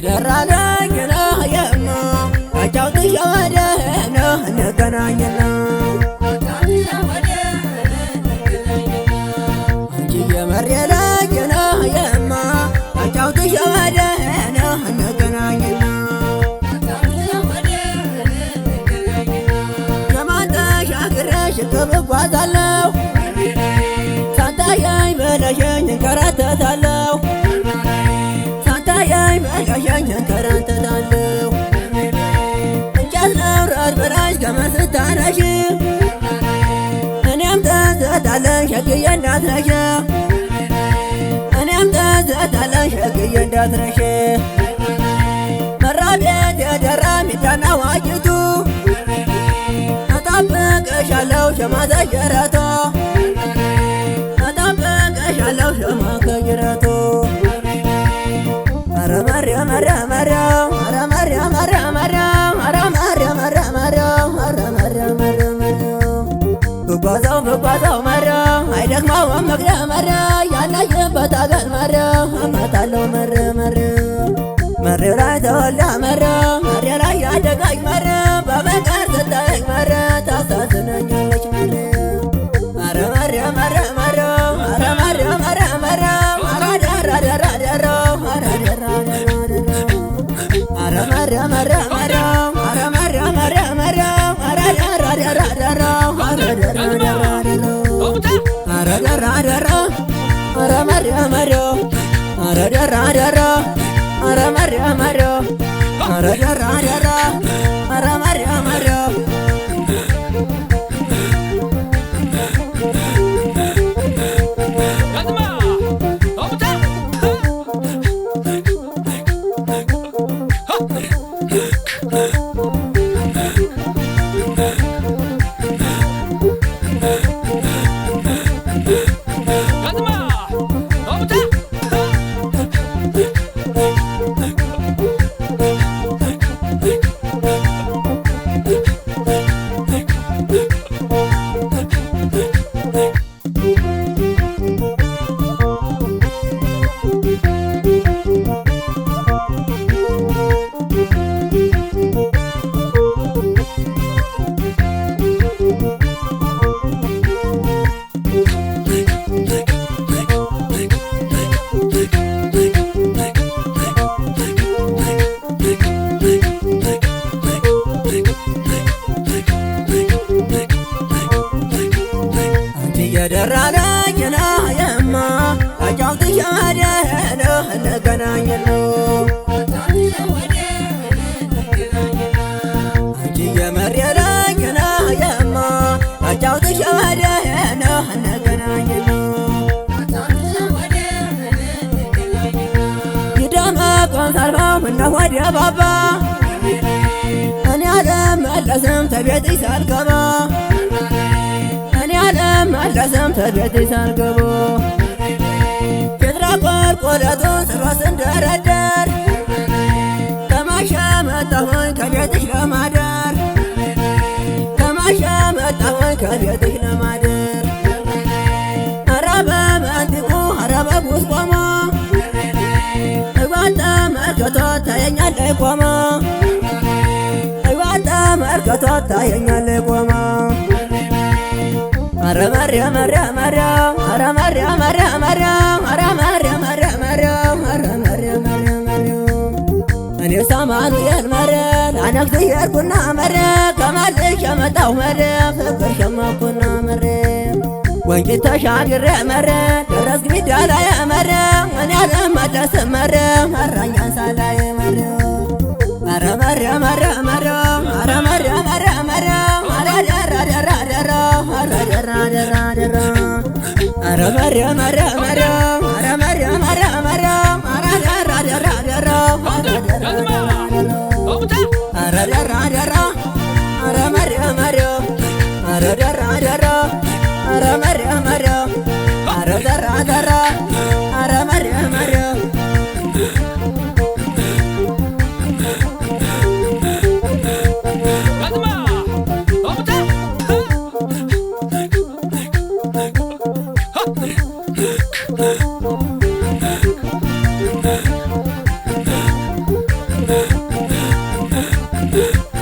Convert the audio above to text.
የደራለ ገና የማ አጫውትሽ ወደነ እንገናኝና አንቺ የመሬለ ገና የማ አጫውትሽ ወደነ እንገናኝና ከማንተሽ አግረሽ እጓዛለሁ ሳታየኝ በለሸኝ እንከራተታለሁ ሳታየኝ በለሸኝ እንከራተታለሁ እንጨት ነው ራስ በራሽ ገመድ ስታነሺ እኔም ተዘታለኝ ሸግዬ እንዳትረሺ እኔም ተዘታለኝ ሸግዬ እንዳትረሺ መራቤት የደራ ሚዳና ዋጅቱ እጠብቅሻለሁ ሸማ ተጀረቶ እጠብቅሻለሁ ሸማ ከጅረቶ አረ መሪያ መሪያ መሪያ አረ መሪያ መሪያ መሪያ አረ መሪያ መሪያ መሪያ አረ መሪያ መሪያ መሪያ ብጓዘው መሪያ አይደክመውም እግሬ መሪያ ያለሽበት አገር መሪያ እመጣለሁ መሪያ መሪያ መሪያ ላይ ተወልዳ መሪያ መሪያ ላይ ያደገች መሪያ በፍቅር ስታየኝ መሪያ ታሳዝነኛለች መሪያ አረ መሪያ መሪያ መሪያ አረ መሪያ መሪያ መሪያ አረ ደራ ደራ ደራ አረ ደራ ደራ ደራ አረ መሪያ መሪያ መሪያ አረ መሪያ መሪያ መሪያ አረ ደራ ደራ ደራ አረ ደራ ደራ ደራ አረ ደራ ደራ አረ መሪያ መሪያ አረ ደራ ደራ አረ መሪያ መሪያ አረ ደራ ደራ አረ መሪያ መሪያ የደራለ ገና የማ አጫውትሽ ወደነ እንገናኝና አንቺ የመሬለ ገና የማ አጫውትሽ ወደነ እንገናኝና ይደመቆም ሳልፈው ምነው ወደ ባባ እኔ አልመለስም ተቤትሽ ሳልገባ አልመለስም ተቤትሽ ሳልገባ ፌትራ ቆርቆለቱን ስሯ ስንደረደር ከማሻ መጣሁኝ ከቤትሽ ለማደር ከማሻ መጣሁኝ ከቤትሽ ለማደር አረ በመንጢቁ አረ በጉስቆሞ እጓታ መርከቶ ታየኛለች ቆማ እጓታ መርከቶ ታየኛለች ቆማ አረ መሪያ መሪያ መሪያ አረ መሪያ መሪያ መሪያ አረ መሪያ መሪያ መሪያ አረ መሪያ መሪያ መሪያ እኔ ሳማኑኤል መሪያ ላነግስ የሄድኩና መሪያ ከማልሽ የመጣሁ መሪያ ፍቅር ሸመኩና መሪያ ወንጭት ተሻግሬ መሪያ ደረስኩ ሜዳ ላይ መሪያ እኔ አልመለስም መሪያ መራኛን ሳላይ መሪያ አረ መሪያ መሪያ መሪያ አረ መሪያ መሪያ መሪያ አረ ደራ ደራ ደራ አረ ደራ ደራ ደራ አረ መሪያ መሪያ መሪያ አረ መሪያ መሪያ መሪያ አረ ደራ ደራ ደራ አረ ደራ አረ ደራ ደራ አረ መሪያ መሪያ አረ ደራ ደራ አረ መሪያ መሪያ አረ ደራ ደራ አረ መሪያ መሪያ ይስጥልኝ።